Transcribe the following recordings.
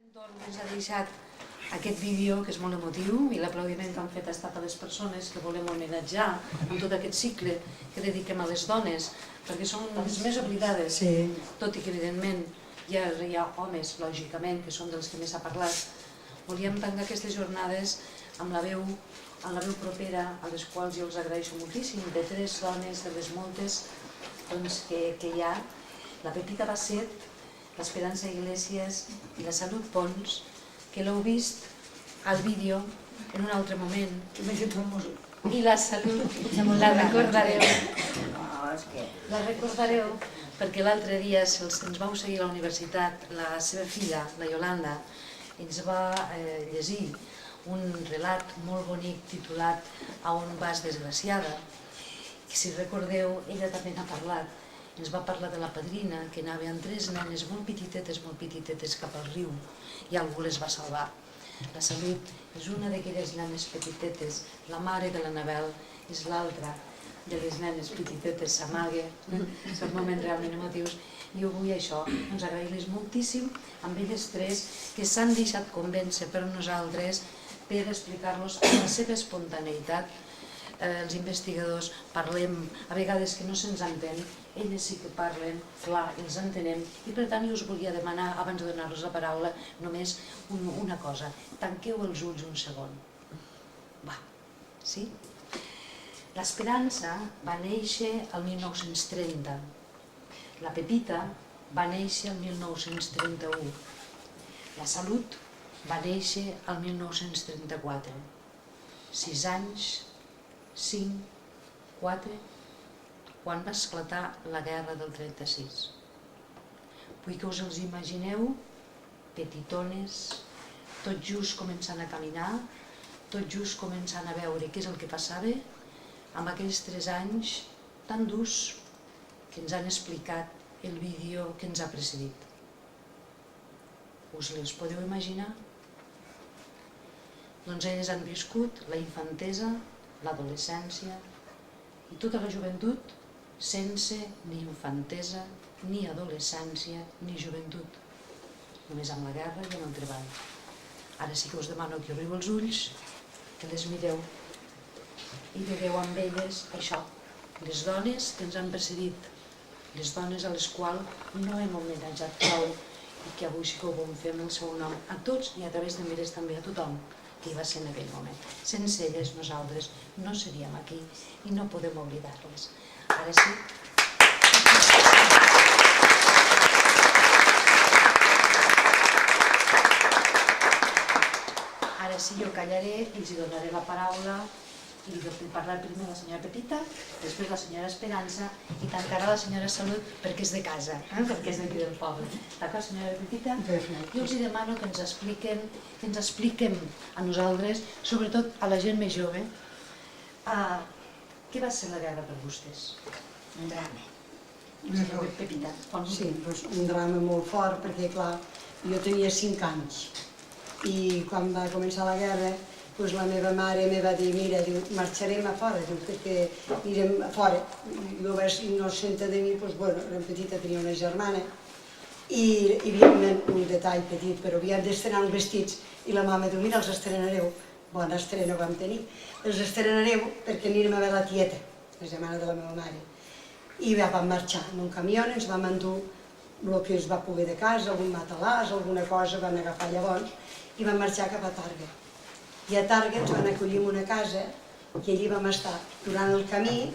Ens ha deixat aquest vídeo, que és molt emotiu, i l'aplaudiment que han fet ha estat a les persones que volem homenatjar en tot aquest cicle que dediquem a les dones, perquè són les més oblidades, tot i que evidentment hi ha homes, lògicament, que són dels que més s'ha parlat. Volíem tancar aquestes jornades amb la veu propera, a les quals jo els agraeixo moltíssim, de tres dones, de les moltes que hi ha, la Pepita Basset, l'Esperança Iglesias i la Salut Pons, que l'heu vist al vídeo en un altre moment. I la Salut la recordareu. La recordareu perquè l'altre dia ens vau seguir a la universitat, la seva filla, la Yolanda, ens va llegir un relat molt bonic titulat A on vas, desgraciada, que si recordeu, ella també n'ha parlat. Ens va parlar de la padrina, que anava amb tres nenes molt petitetes cap al riu, i algú les va salvar. La Salut és una d'aquelles nenes petitetes, la mare de l'Anabel és l'altra de les nenes petitetes, s'amaga, són moments realment emotius, i jo vull això, agrair-les moltíssim amb elles tres que s'han deixat convèncer per nosaltres per explicar-nos amb la seva espontaneïtat. Els investigadors parlem, a vegades que no se'ns entén, elles sí que parlen, clar, els entenem, i per tant jo us volia demanar, abans de donar-los la paraula, només una cosa. Tanqueu els ulls un segon. Va, sí? L'Esperança va néixer el 1930. La Pepita va néixer el 1931. La Salut va néixer el 1934. 6 anys, 5, 4, quan va esclatar la guerra del 36. Vull que us els imagineu petitones, tot just començant a caminar, tot just començant a veure què és el que passava, amb aquells 3 anys tan durs que ens han explicat el vídeo que ens ha precedit. Us les podeu imaginar? Doncs elles han viscut la infantesa, l'adolescència i tota la joventut sense ni infantesa, ni adolescència, ni joventut, només amb la guerra i amb el treball. Ara sí que us demano que obriu els ulls, que les mireu i veieu amb elles això, les dones que ens han precedit, les dones a les quals no hem homenatjat prou i que avui sí que ho vam fer amb el seu nom a tots i a través de mires també a tothom que hi va ser en aquell moment. Sense elles nosaltres no seríem aquí i no podem oblidar-les. Ara sí. Ara sí, jo callaré i els donaré la paraula i li parlaré primer la senyora Pepita, després la senyora Esperança i tancarà la senyora Salut perquè és de casa, perquè és d'aquí del poble. D'acord, senyora Pepita? Jo els demano que ens expliquem a nosaltres, sobretot a la gent més jove, què va ser la guerra per vostès? Un drama. Senyora Pepita. Sí, un drama molt fort perquè, clar, jo tenia 5 anys i quan va començar la guerra la meva mare me va dir, mira, marxarem a fora, perquè anirem a fora. Jo vaig innocenta de mi, bueno, era petita, tenia una germana, i hi havia un detall petit, però havíem d'estrenar uns vestits, i la mama diu, mira, els estrenareu. Bona estrena vam tenir. Els estrenareu perquè anirem a veure la tieta, la germana de la meva mare. I vam marxar en un camió, ens vam endur el que es va poder de casa, algun matalàs, alguna cosa, vam agafar llavors, i vam marxar cap a Targa. I a Targa ens van acollir en una casa i allí vam estar. Durant el camí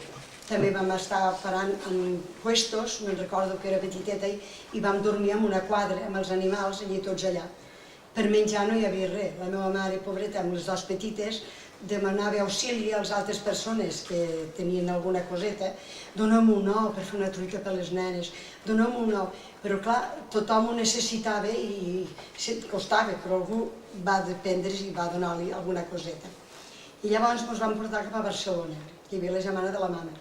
també vam estar parant en puestos, me'n recordo que era petiteta, i vam dormir en una quadra amb els animals, allí tots allà. Per menjar no hi havia res. La meva mare, pobreta, amb les 2 petites, demanava auxili a les altres persones que tenien alguna coseta. Dona'm un ou per fer una truita per les nenes, dona'm un ou. Però clar, tothom ho necessitava i costava, però algú va dependre's i va donar-li alguna coseta. I llavors ens vam portar cap a Barcelona, que hi havia la germana de la mama.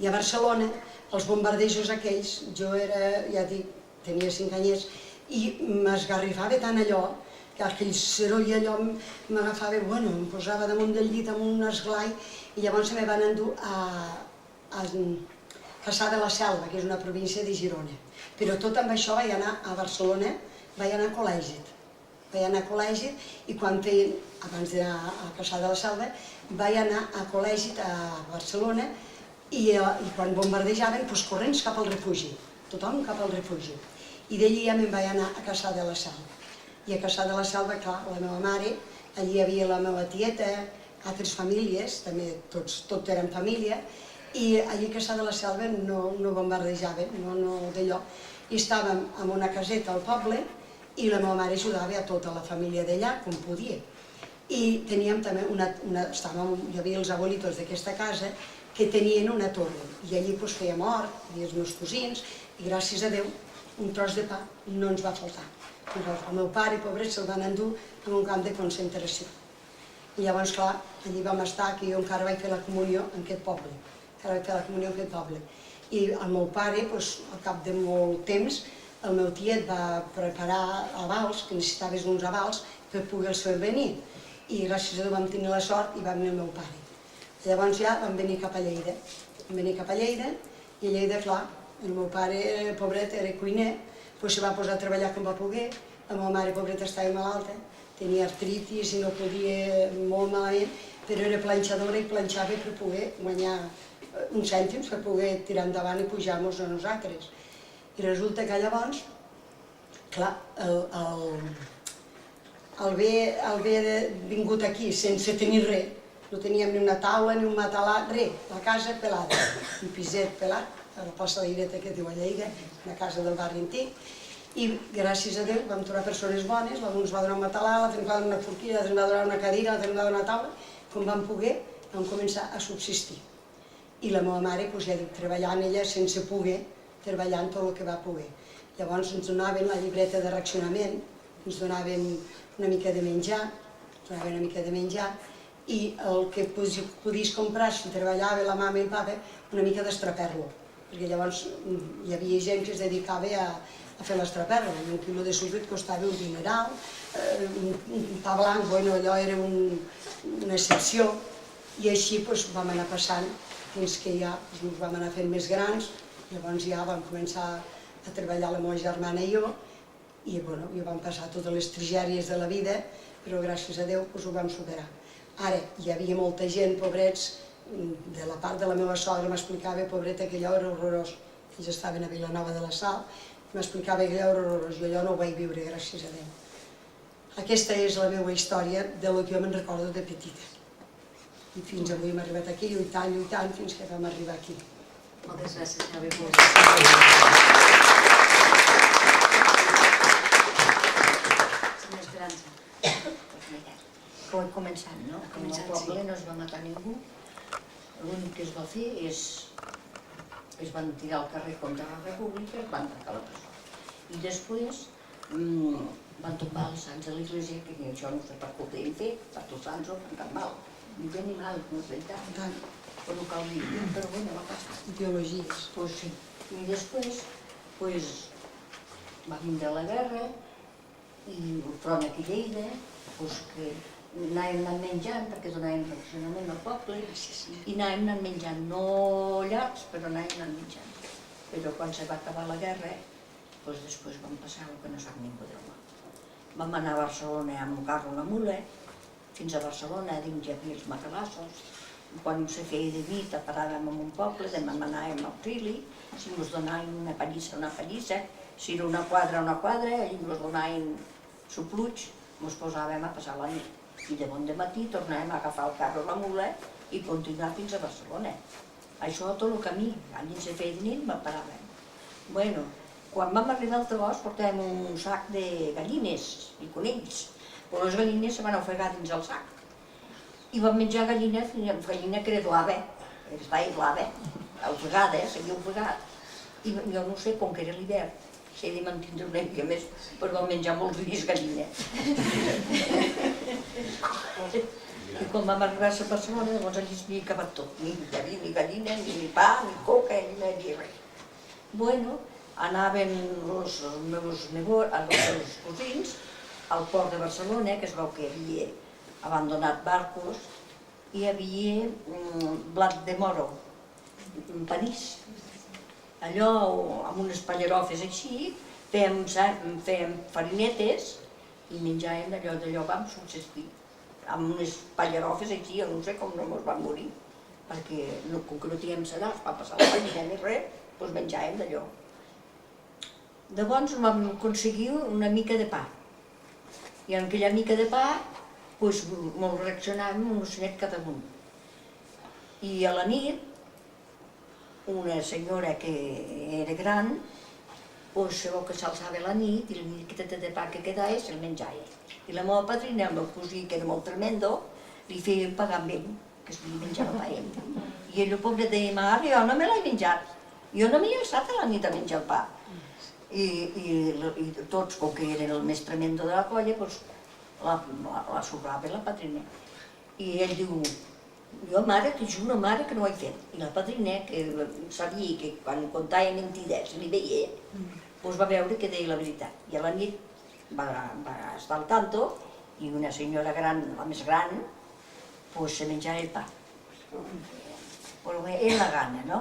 I a Barcelona, els bombardejos aquells, jo era, ja dic, tenia 5 anyets, i m'esgarrifava tant allò, que aquell soroll allò m'agafava, bueno, em posava damunt del llit amb un esglai, i llavors se me van endur a Cassà de la Selva, que és una província de Girona. Però tot amb això vaig anar a Barcelona vaig anar a col·legi. Vaig anar a col·legi i quan feien, abans d'anar a Cassà de la Selva, vaig anar a col·legi a Barcelona i quan bombardejaven, corrents cap al refugi, tothom cap al refugi. I d'allí ja me'n vaig anar a Cassà de la Selva. I a Cassà de la Selva, clar, la meva mare, allí hi havia la meva tieta, altres famílies, també tot eren família, i allí a Cassà de la Selva no bombardejaven, no d'allò. I estàvem en una caseta al poble i la meva mare ajudava a tota la família d'allà, com podia. I teníem també hi havia els abuelitos d'aquesta casa que tenien una torre, i allí fèiem hort, hi havia els meus cosins, i gràcies a Déu, un tros de pa no ens va faltar. El meu pare, pobret, se'l van endur en un camp de concentració. I llavors, clar, allí vam estar, que jo encara vaig fer la comunió en aquest poble. I el meu pare, al cap de molt temps, el meu tiet va preparar avals, que necessitaves uns avals per poder-los fer venir. I gràcies a Déu vam tenir la sort i va venir el meu pare. Llavors ja vam venir cap a Lleida. I a Lleida, clar, el meu pare, pobret, era cuiner, se va posar a treballar com va poder, la meva mare, pobret, estava malalta, tenia artritis i no podia molt malament, però era planxadora i planxava per poder guanyar uns cèntims, per poder tirar endavant i pujar-nos a nosaltres. I resulta que llavors, clar, el haver vingut aquí sense tenir res, no teníem ni una taula, ni un matalà, res, la casa pelada, un piset pelat, a la plaça de Lleida que diu a Lleida, una casa del barri antic, i gràcies a Déu vam trobar persones bones, l'algú ens va donar un matalà, l'altre ens va donar una forquilla, l'altre ens va donar una cadira, l'altre ens va donar una taula, com vam poder, vam començar a subsistir. I la meva mare, ja dic, treballant ella sense poder, treballant tot el que va poder. Llavors ens donaven la llibreta de racionament, ens donaven una mica de menjar, i el que podies comprar si treballava la mama i el papa, una mica d'estraperlo, perquè llavors hi havia gent que es dedicava a fer l'estraperlo, i un quilo de sucre et costava un dineral, un pa blanc, allò era una excepció, i així vam anar passant fins que ja ens vam anar fent més grans, llavors ja vam començar a treballar la meva germana i jo, i vam passar totes les tragèdies de la vida, però gràcies a Déu ho vam superar. Ara, hi havia molta gent, pobrets, de la part de la meva sogra m'explicava, pobreta, que allò era horrorós. Ells estaven a Vilanova de la Sal, m'explicava que allò era horrorós, i allò no ho vaig viure, gràcies a Déu. Aquesta és la meva història del que jo me'n recordo de petita. I fins avui hem arribat aquí, lluitant, fins que vam arribar aquí. Moltes gràcies, Javi. Senyor Esperança. Vaig començant, no? En el poble no es va matar ningú. L'únic que es va fer és... es van tirar al carrer contra la república i es van tancar la presó. I després van tombar els sants de l'església, que això no sé per què ho podien fer, perquè els sants no fan cap mal. Ni bé ni mal, no és veritat. Però no cal dir, però bueno, va passar. Ideologies. Doncs sí. I després, va vindre la guerra, i el front aquí a Lleida, que anàvem anant menjant, perquè donàvem racionament al poble, i anàvem anant menjant, no llargs, però anàvem anant menjant. Però quan se va acabar la guerra, després vam passar el que no sap ningú del món. Vam anar a Barcelona amb un carro a la mula, fins a Barcelona, dins hi havia els macalassos. Quan se feia de nit paràvem en un poble, demà anàvem al Trili, si ens donaven una pallissa, si era una quadra, allà ens donaven supluig, ens posàvem a passar la nit. I de bon dematí tornàvem a agafar el carro a la mula i continuar fins a Barcelona. Això tot el camí, allà se feia de nit, paràvem. Bueno, quan vam arribar al Tabós portàvem un sac de gallines i conills, però les gallines se van ofegar dins el sac. I vam menjar gallina que era blava, estava blava, ofegada, seguia ofegat. I jo no sé, com que era l'hivern, s'he de mantindre una mica més, però vam menjar molts dies gallina. I quan vam arribar a Barcelona, llavors allà s'havia acabat tot, ni gallina, ni pa, ni coca, ni res. Bueno, anaven els meus cosins al port de Barcelona, que es veu que havia abandonat barcos, i hi havia blat de moro, panís. Allò amb unes pallerofes així, fèiem farinetes i menjàvem d'allò vam subsistir. Amb unes pallarofes així, jo no sé com no mos van morir, perquè com que no teníem sedals, va passar la farina ni res, doncs menjàvem d'allò. Llavors vam aconseguir una mica de pa. I en aquella mica de pa mos reaccionàvem un ocenet cada un. I a la nit, una senyora que era gran, sabeu que s'alçava la nit i la miqueta de pa que quedava se'l menjava. I la meva padrina, el meu cosí, que era molt tremendo, li feia pagar amb ell, que es menjava pa ell. I ell, el pobre, deia, mare, jo no me l'he menjat, jo no m'hi he estat a la nit a menjar el pa. I tots, com que eren el més tremendo de la colla, la sobrava la padrina. I ell diu, jo, mare, t'ho juro, mare, que no ho he fet. I la padrina, que sabia que quan contava mentides li veia, doncs va veure que deia la veritat. I a la nit va estar al tanto i una senyora gran, la més gran, doncs se menjava el pa. Però era la gana, no?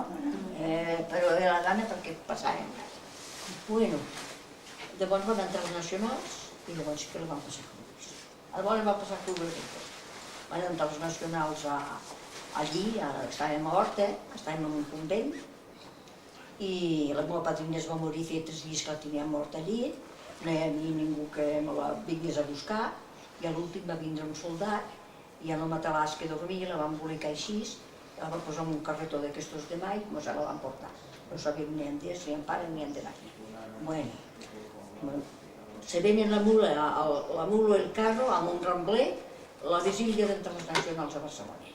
Però era la gana perquè passàvem. Bueno, llavors van entrar els nacionals i llavors sí que la van passar crues. Llavors va passar crues. Van entrar els nacionals allí, estàvem a Horta, estàvem en un convent, i la meva padrina es va morir feia 3 dies que la tenia morta allí, no hi havia ningú que me la vingués a buscar, i a l'últim va vindre un soldat i en el matalàs que dormia la van embolicar així, la va posar en un carretó d'aquestos de mà i la van portar. No sabíem ni on és, ni en pare ni on d'anar. Bueno, se venen la mula i el carro amb un rambler, la vigília d'entre els nacionals a Barcelona.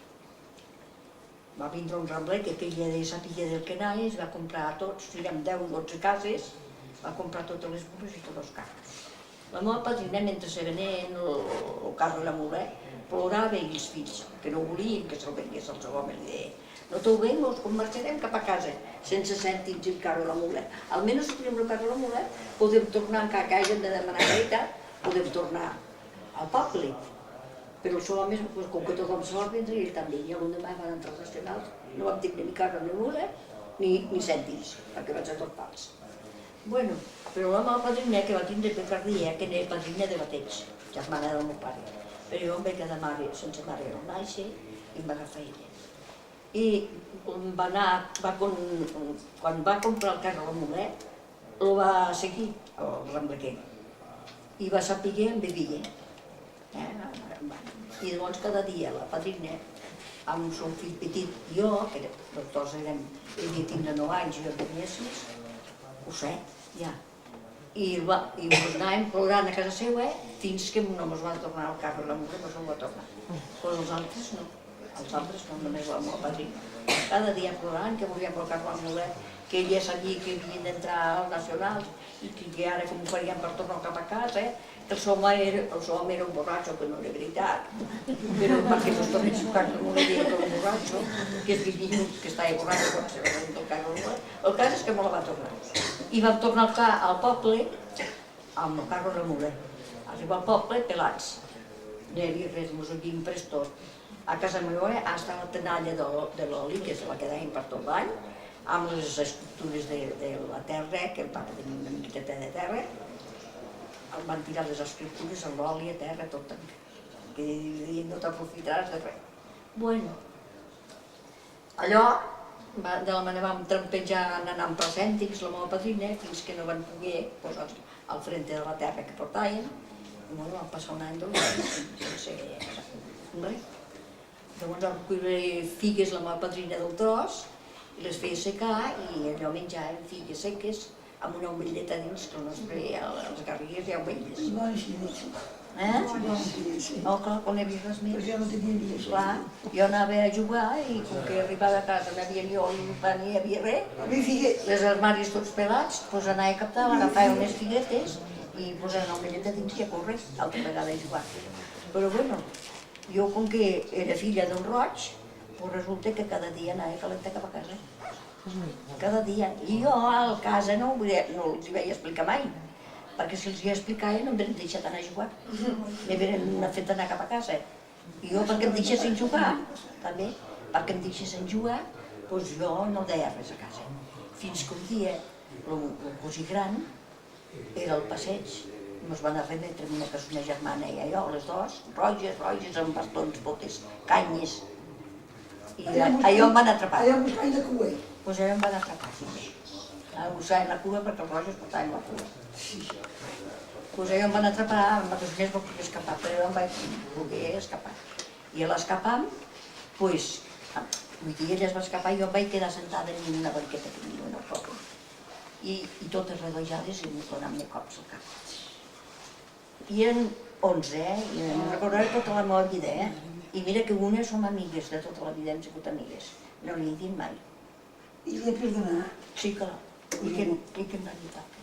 Va vindre un rambler que aquella de sapia del que anava, es va comprar a tots, érem 10 o 12 cases, va comprar totes les mules i tots els carros. La meva padrina, mentre se venien el carro i la mula, plorava i els fills, que no volien que se'l vengués al seu home, li deia, no te'l vengo, com marxarem cap a casa, sense cèntims el carro i la mula. Almenys si tenim el carro i la mula, podem tornar, encara que hagin de demanar veritat, podem tornar al poble. Però el seu home, com que tothom se vol vendre, ell també. I l'endemà van entrar els nacionals, no vam tenir ni carro ni mula, ni cèntims, perquè van ser tot fals. Bueno, però la meva padrina, que va tindre picardia, que era padrina de bateig, germana del meu pare. Però jo em vaig quedar sense mare al nàixer i em va agafar ella. I quan va comprar el carro a la mula, el va seguir, el ramblequer, i va saber on vivia. I llavors cada dia la padrina, amb son fill petit i jo, que els dos ell tindre 9 anys i jo tenia 6, o 7, ja. I anàvem plorant a casa seva fins que no ens van tornar el carro i la mula, no se'l va tornar. Però els altres no, només la meva padrina. Cada dia plorant que volíem el carro i la mula, que ella sabia que havien d'entrar als nacionals i que ara com ho farien per tornar cap a casa, que el seu home era un borratxo, que no era veritat, però perquè no es tornés a carro i la mula deia que era un borratxo, que és vivint, que estava borratxo quan se va venir el carro i la mula. El cas és que me la va tornar. I vam tornar al poble amb el carro i la mula. Arribar al poble pelats. No hi havia res, mos havíem pres tot. A casa meva ha estat la tenalla de l'oli, que se la quedàvem per tot l'any, amb les estructures de la terra, que el pare tenia una miqueta de terra, el van tirar les estructures, l'oli, a terra, tot. Que no t'aprofitaràs de res. Bueno, allò, de la manera vam trampejar anant per cèntims la meva padrina, fins que no van poder posar al frente de la terra que portaven. Bueno, vam passar un any sense res. Llavors vam cuidar figues la meva padrina del tros, i les feia secar i allò menjàvem figues seques amb una omelleta dins, que els garrigues hi ha omelles. No, clar, quan hi havia res més. Però jo no tenia ni això. Clar, jo anava a jugar i com que arribava a casa no hi havia ni oli, ni hi havia res, les armaris tots pelats, doncs anava a captar, agafava unes figuetes i posava una omelleta dins i a córrer, altra vegada a jugar. Però bueno, jo com que era filla d'un roig, doncs resulta que cada dia anava calenta cap a casa. Cada dia. I jo a casa no els hi vaig explicar mai, perquè si els hi explicava no em havien deixat anar a jugar. M'havien fet anar cap a casa. I jo perquè em deixessin jugar, també, perquè em deixessin jugar, doncs jo no deia res a casa. Fins que un dia el cosí gran era el passeig, ens van arremetre una que és una germana i jo, les dues, roges, amb bastons, botes, canyes. I allò em van atrapar. Allà buscant de cua. Doncs allò em van atrapar, sí. A buscar la cua perquè els rojos portaven la cua. Doncs allò em van atrapar, amb els més vaig poder escapar, però jo em vaig voler escapar. I a l'escapar, doncs, vull dir, ella es va escapar i jo em vaig quedar sentada en una banqueta que vivia en el poble. I totes redojades i em donant-me cops al cap. I eren 11, i em recordaré tota la meva vida, I mira que unes som amigues, de tota la vida hem sigut amigues. No li he dit mai. I li he perdonat. Sí que no. I que en realitat.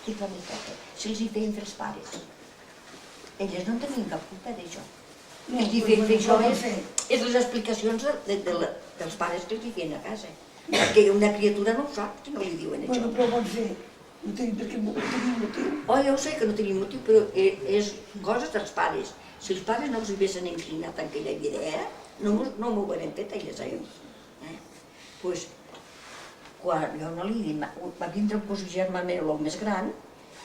Sí que en realitat. Si els hi feien fer els pares. Elles no en tenien cap culpa d'això. Els hi feien fer això és les explicacions dels pares que els hi feien a casa. Perquè una criatura no ho sap, que no li diuen això. Bueno, però ho pot fer. No tenim perquè no tenim motiu. Oh, ja ho sé que no tenim motiu, però és coses dels pares. Si els pares no els haguessin inclinat en aquella idea, no m'ho haurien fet elles a ells. Doncs, quan jo no li dic, va vindre un cosí germà meu, el més gran,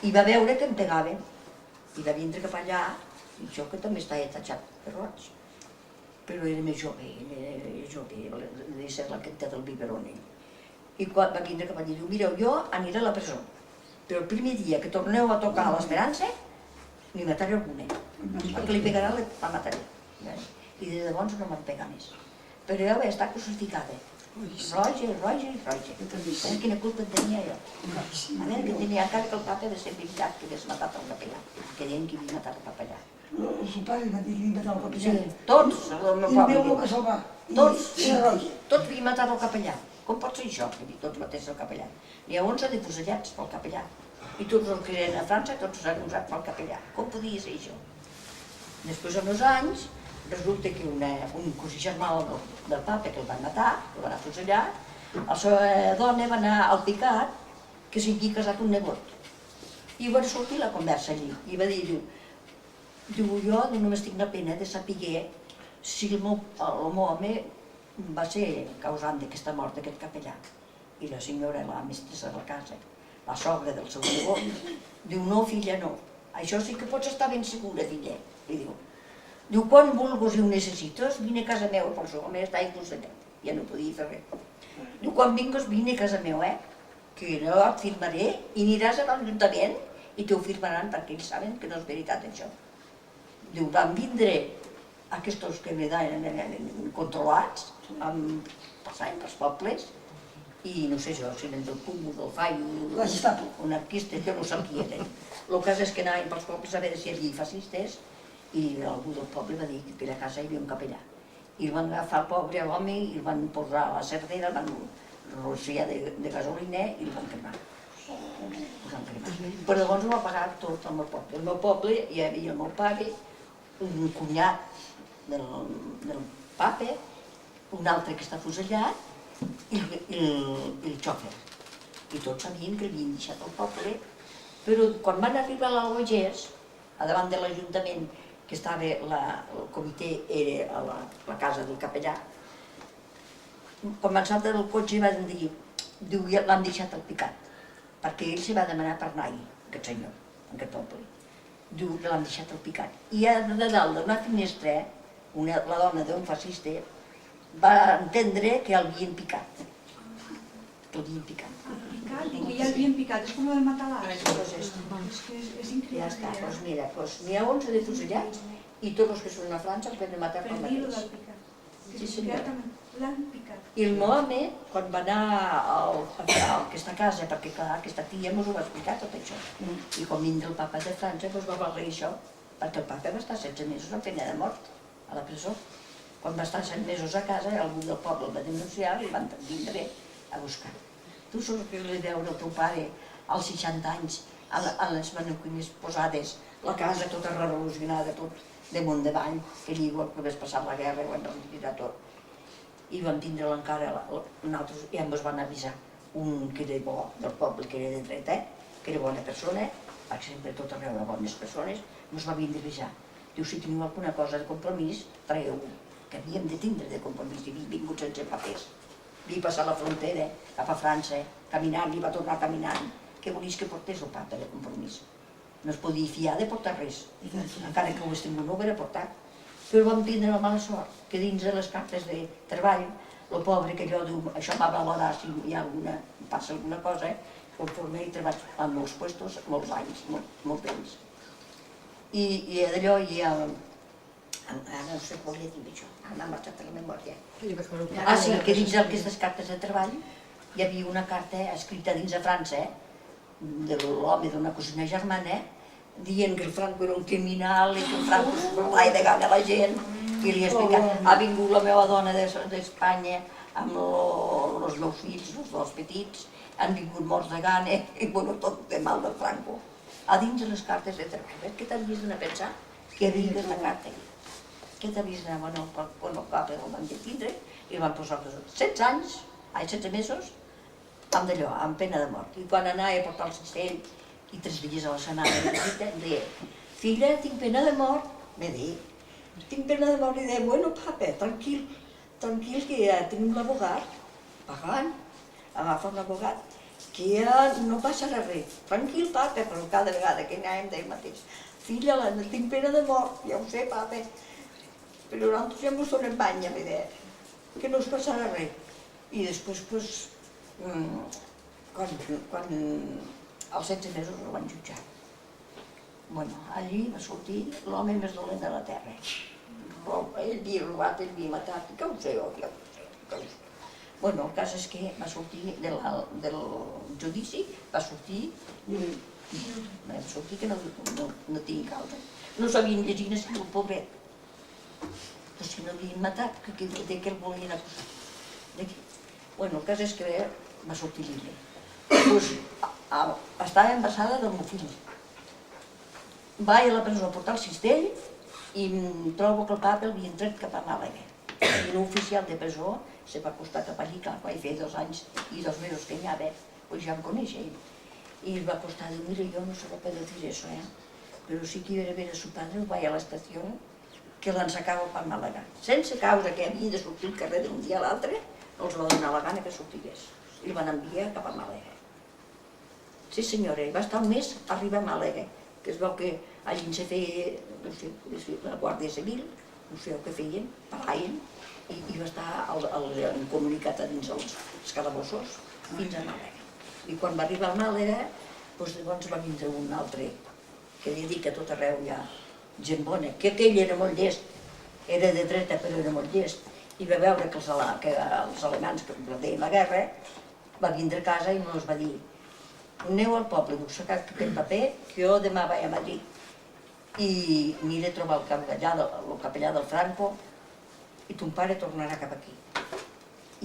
i va veure que em pegaven. I va vindre cap allà, i jo que també estava tatxat de roig. Però era més jove, devia ser la quinta del biberon. I quan va vindre cap allà, diu, mireu, jo aniré a la presó, però el primer dia que torneu a tocar l'Esperança, n'hi mataré alguna, perquè li pegarà, la mataré. I des de llavors no m'han pegat més. Però jo vaig estar crucificada, roja. Quina culpa en tenia jo? A veure, que tenia encara que el papa de ser veritat que hagués matat el capellà, que deien que havia matat el capellà. El seu pare va dir que havia matat el capellà. Sí, tots, el meu I el meu poble. el va salvar. Tots, Era roja. tots havien matat el capellà. Com pot ser això, que tots mateix el capellà? N'hi ha 11 de fusellats pel capellà. I tots els que eren a França, tots s'han usat pel capellà. Com podia ser això? Després, en uns anys, resulta que un cosí germà del papa que el van matar, el van afusellar, la seva dona va anar al picat que s'havia casat un nebot. I va sortir la conversa allí. I va dir, diu, jo només tinc la pena de saber si el meu home va ser causant d'aquesta mort d'aquest capellà. I la senyora, la mestressa de la casa, la sogra del seu nebot, diu, no, filla, no. Això sí que pots estar ben segura, filla, li diu. Diu, quan vulguis i ho necessites, vine a casa meva, per això, home, està inclusellat, ja no podia fer res. Diu, quan vingues, vine a casa meva, que no et firmaré i aniràs a l'Ajuntament i t'ho firmaran perquè ells saben que no és veritat això. Diu, van vindre aquests que me dan controlats, passant pels pobles, i no sé jo, si eren del Cúmul, del FAI, La Gestapo. anarquistes, jo no sap qui eren. El cas és que anaven pels pobles a veure si hi havia fascistes i algú del poble va dir que a aquella casa hi havia un capellà. I el van agafar el pobre l'home i el van posar a la cerdera, el van rociar de gasolina i el van cremar. Però llavors ho va pagar tot el meu poble. El meu poble hi havia el meu pare, un cunyat del papa, un altre que està fusellat, i el xòfer. I tots sabien que havien deixat el poble, però quan van arribar a l'Albagés, a davant de l'Ajuntament, que estava, el comitè era a la casa del capellà, quan van saltar del cotxe van dir, diu, ja l'han deixat al picat, perquè ell se va demanar per anar-hi, aquest senyor, en aquest poble. Diu que l'han deixat al picat. I a de dalt d'una finestra, la dona d'un fascista, va entendre que l'havien picat. Que l'havien picat. Picat, que ja l'havien picat, és com el matalàs. Doncs És increïble. ja està, doncs mira, n'hi ha 11 de fusellats i tots els que són a França els van matar Per pel dir-ho mateix. del picat. Sí, Que senyor. l'han picat. I el meu home, quan va anar a aquesta casa, perquè clar, aquesta tia ens ho va explicar tot això, i quan vindre el papa de França doncs va valer això, perquè el papa va estar 16 mesos en pena de mort a la presó. Quan va estar 7 mesos a casa, algú del poble el va denunciar i el van vindre a buscar. Tu saps que li veure el teu pare als 60 anys, a les manuquines posades, la casa tota revolucionada, tot damunt davall, que allí igual que hagués passat la guerra, ho van respirar tot. I vam tindre encara, nosaltres ja ens van avisar, un que era bo del poble, que era de dreta, que era bona persona, perquè sempre tot arreu de bones persones, ens va vindre a avisar. Diu, si teniu alguna cosa de compromís, traieu-ho, que havíem de tindre de compromís, i havíem vingut sense papers. Havia passat la frontera cap a França, caminant, i va tornar caminant, què volies que portés el papa de compromís. No es podia fiar de portar res, encara que ho hagués tingut no ho haguera portat. Però vam tindre la mala sort que dins de les cartes de treball, el pobre que allò diu, això m'ha valorat si hi ha passa alguna cosa, conforme he treballat en molts puestos, molts anys, molt temps. I d'allò hi ha... Ara no sé què volia dir això, m'ha marxat a la memòria. Sí, que dins d'aquestes cartes de treball hi havia una carta escrita dins de França, de l'home d'una cosina germana, dient que el Franco era un criminal i que el Franco es parlava de gana a la gent, i li ha explicat, ha vingut la meva dona d'Espanya amb els meus fills, els dos petits, han vingut morts de gana, i bueno, tot de mal del Franco. A dins de les cartes de treball, què t'havies d'anar a pensar? Que havia aquesta carta aquí. Què t'havies d'anar? Bueno, quan el cap el van detindre, i el van posar 16 mesos, amb d'allò, amb pena de mort. I quan anava a portar el cistell, i 3 dies a la setmana de visita, em deia, filla, tinc pena de mort. Me deia, tinc pena de mort. I deia, bueno, papa, tranquil, que ja tenim l'abogat, pagant, agafa l'abogat, que ja no passarà res. Tranquil, papa, però cada vegada que anàvem deia el mateix. Filla, tinc pena de mort, ja ho sé, papa, però nosaltres ja mos donem banya, me deia, que no es passarà res. I després, quan als 16 mesos el van jutjar. Bueno, allí va sortir l'home més dolent de la terra. Ell havia robat, ell havia matat, que ho sé jo, que ho sé. Bueno, el cas és que va sortir del judici, va sortir que no tingui causa. No sabien llegir ni escriure el pobret. Però si no havien matat, de què el volien acusar? Bueno, el cas és que va sortir lliure. Doncs estava embassada del meu fill. Vaig a la presó a portar el cistell i trobo que el papa l'havien tret cap a Màlaga. I un oficial de presó se va acostar cap allí, clar, vaig fer 2 anys i 2 mesos que hi anava, doncs ja em coneix ell. I es va acostar i diu, mira, yo no sé lo que decir eso, pero sí que iba a ver a su padre, vaya a la estación, que l'han sacado per Màlaga. Sense causa que havia de sortir al carrer d'un dia a l'altre, no els va donar la gana que sortigués. I el van enviar cap a Màlaga. Sí senyora, va estar un mes a arribar a Màlaga, que es veu que allí se feia, no sé, la Guàrdia Civil, no sé què feien, paraien, i va estar comunicat a dins els calabossos fins a Màlaga. I quan va arribar a Màlaga, llavors va vindre un altre, que li dic que a tot arreu hi ha gent bona, que aquell era molt llest, era de dreta però era molt llest, i va veure que els alemans que deien la guerra, va vindre a casa i ens va dir, aneu al poble, buscar aquest paper, que jo demà vaig a Madrid. I aniré a trobar el capellà del Franco i ton pare tornarà cap aquí.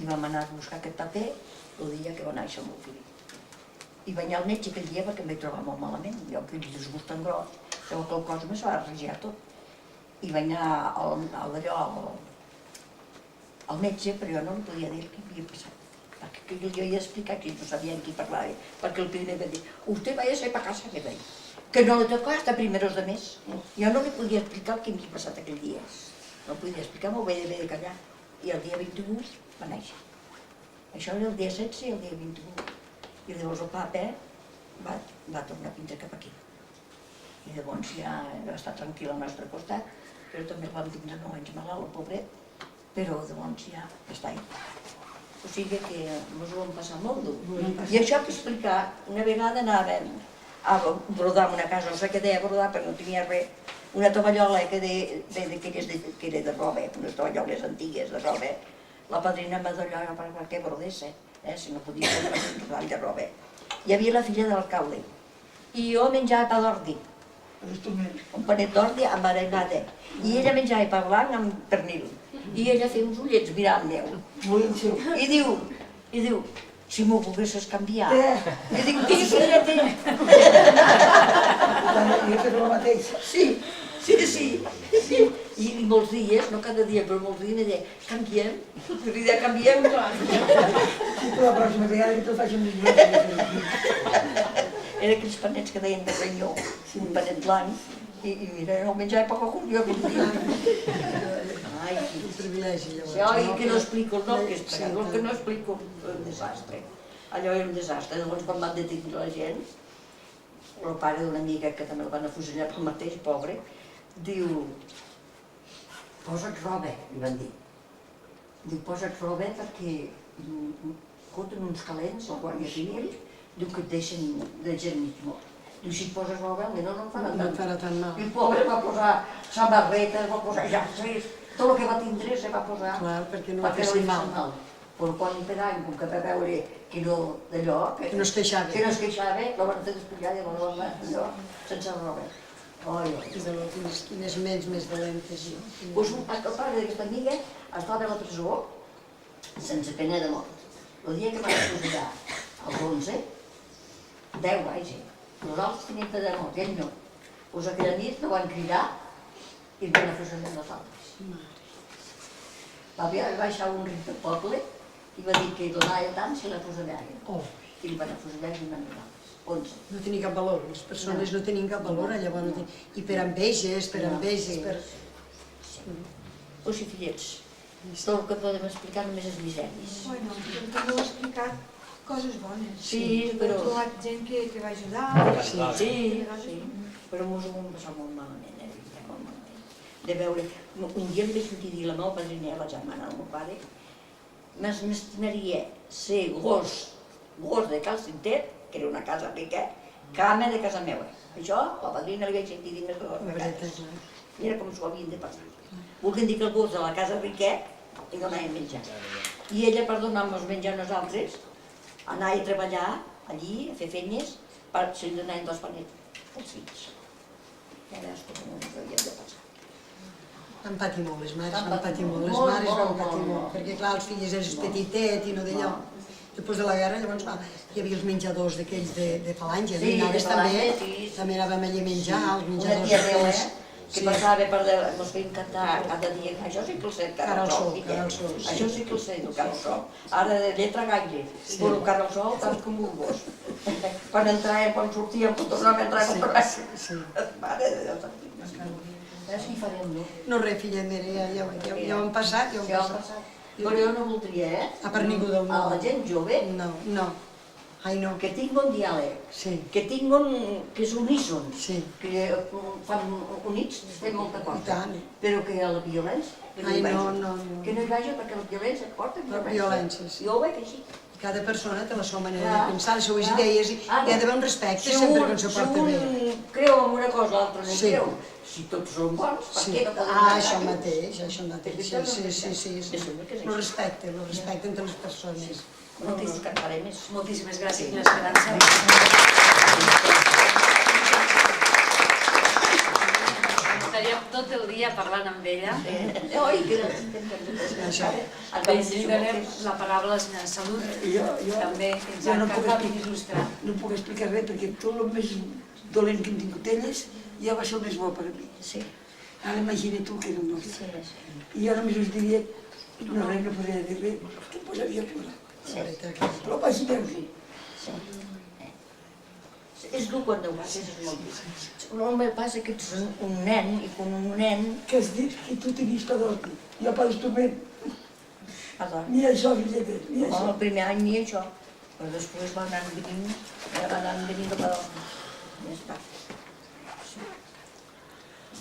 I vam anar a buscar aquest paper el dia que va néixer el meu fill. I vaig anar al metge aquell dia perquè em vaig trobar molt malament, jo aquell disgust tan gros, que el cos me s'ha regiat tot. I vaig anar al metge, però jo no li podia dir el que havia passat. Perquè jo ja he explicat que no sabia amb qui parlava, perquè el primer va dir, usted váyase para casa, que deia, que no le tocava hasta primeros de mes. Jo no li podia explicar el que m'havia passat aquell dia. No podia explicar, m'ho vaig haver de callar. I el dia 21 va néixer. Això era el dia 16 i el dia 21. I llavors el papa va tornar a vindre cap aquí. I llavors ja va estar tranquil al nostre costat, però també el vam tindre 9 anys malalt, el pobret, però llavors ja està ahí. O sigui que ens ho vam passar molt dur. I això que explicar, una vegada anàvem a brodar en una casa, no sé què deia brodar, però no tenia res, una tovallola que era de roba, unes tovalloles antigues de roba. La padrina em va dir allò perquè brodés, si no podia comprar un rodall de roba. Hi havia la filla de l'alcalde, i jo menjava pa d'ordi, un panet d'ordi amb arenada, i ella menjava pa blanc amb pernil. I ella feia uns ullets mirant-meu. I diu, si m'ho volguessis canviar. I dic, què seria té? Jo he fet el mateix. Sí. I molts dies, no cada dia, però molts dies, me deia, canviem? I deia, canviem? Sí, però la pròxima vegada que te'l faig un millor. Eren aquells panets que deien de renyó, un panet blanc, i mira, no menjava poca cunyó aquell dia. Ai, Un privilegi, llavors. sí, que no explico, no, que és terrible, que no explico, un desastre. allò era un desastre. Llavors, quan van detenir la gent, el pare d'una amiga que també el van afusellar pel mateix, pobre, diu, posa't roba, li van dir. Diu, posa't roba perquè foten uns calents, el guàrdia civil, diu que et deixen de gent mig mort. Diu, si et poses roba, almenys no em farà No tant. em farà tant mal. I el pobre va posar samarretes, va posar llaços, tot el que va tindre se va posar Clar, perquè no perquè li no li fessin fes mal. mal. Però quan per any, com que va veure que no d'allò, Que no es queixava. que no es queixava, la van fer despullar i la van allò sense roba. Oi, oi. I de lo, quines ments més dolentes. No? Pues el pare d'aquesta amiga estava a la presó sense pena de mort. El dia que van afusellar els 11, 10 vaja, nosaltres teníem pena de mort, ell no. Pues aquella nit no van cridar i el van afusellar els altres. Va baixar un ric del poble i va dir que donava tant si l'afusellaven. Oh, I el van afusellar i van matar. 11. no tenia cap valor, les persones no tenien cap valor, llavors no tenien... I per enveges, per... Pues sí, fillets, tot el que podem explicar només és miseris. Bueno, però també heu explicat coses bones. Sí, però... Heu trobat gent que va ajudar. Sí, sí, però mos ho vam passar molt malament, molt malament. De veure, un dia em vaig sentir dir la meva padrina, la germana del meu pare, m'estimaria ser gos de Cal Cintet, que era una casa rica, cama de casa meva. Això, la padrina li vaig sentir dir més de 2 vegades. I era com s'ho havien de passar. Volien dir que el gos de la casa rica i donaven menjar. I ella, per donar-nos menjar a nosaltres, anava a treballar allí, a fer feines, per si li donaven 2 panets als fills. I ara és com ens ho havien de passar. Van patir molt, les mares Van van patir patir molt, les molt, mares van molt, patir molt, molt, molt. perquè clar, els fills eren petitet i no d'allò. Després de la guerra, llavors hi havia els menjadors d'aquells de Falange, Sí, i nosaltres de també, Falange, sí. també anàvem allà a menjar, els Una menjadors tia meva, aquells. que Sí. passava per ens feien cantar cada dia, això sí que el sé, Cara al sol, Fiquet. cara al sol, sí. Això sí que el sé, el cara al sol. Ara de lletra gaire, però el cara al sol, tant com un gos. Quan entràvem, quan sortíem, quan tornàvem a entrar, quan tornàvem. Sí. Mare de Déu, ara sí farem, no? No res, filla meva, ja ho hem passat, ja ho Ja hem ho passat. Però jo no voldria, A per ningú del a la món. gent jove, No, no. Ai, no. que tingui un diàleg, Sí, que tingui que és uníson, sí. que fan units fem molta I cosa, tant. però que a la violència que Ai, hi no, vagi. no, no. Que no hi vagi perquè la violència et porta La violència, sí. Jo ho veig així. Cada persona té la seva manera Clar, de pensar, les seues clar. idees, i hi ha d'haver un respecte sempre que ens se porta bé. Si un creu en una cosa, l'altre no hi Sí. creu. Si tots són bons, per Sí. què no podem Ah, anar això aquí? mateix, això mateix. És Sí, veritat, sí, sí, sí. és veritat que és El respecte entre les persones. No us cantaré més. Moltíssimes gràcies, senyora Esperança. Estaríem tot el dia parlant amb ella. Oi, Això. Bé, li donem la paraula a la senyora Salut, també, que ens Jo no ha puc acabat explicar. d'il·lustrar. No puc explicar res perquè tot el més dolent que hem tingut elles ja va ser el més bo per a mi. Sí, Ara imagina tu que era el nostre. sí, sí. I jo només us diria, no res, no podria dir res, que em posaria a plorar. La veritat que sí. Però vagi bé aquí. Sí. És dur quan ho passes, és molt dur. El que passa que ets un nen, i com un nen... Que has dit que tu tenies per dormir. Jo per instrument, Ador. ni això, filleta, ni No, això. el primer any ni això, però després va anar venint, de per dormir. Ja està.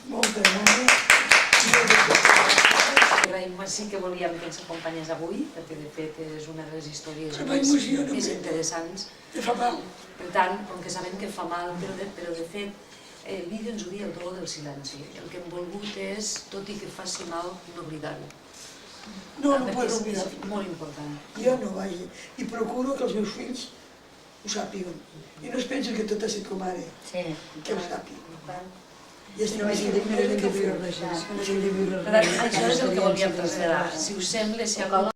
Molta, molta. Agraïm, sí que volíem que ens acompanyés avui, perquè de fet és una de les històries Se m'emociona, més bé. interessants. Te fa mal. Per tant, com que sabem que fa mal, però de fet, el vídeo ens ho diu el dolor del silenci. El que hem volgut és, tot i que faci mal, no oblidar-ho. No, no Perquè puedo és oblidar. molt important. Jo no, vaja. I procuro que els meus fills ho sàpiguen. I no es pensen que tot ha estat com ara, Sí. que ho sàpiguen. I estic No més hem de viure res, no hem de viure Per res. tant, això és el que volíem traslladar. Si us sembla, si algú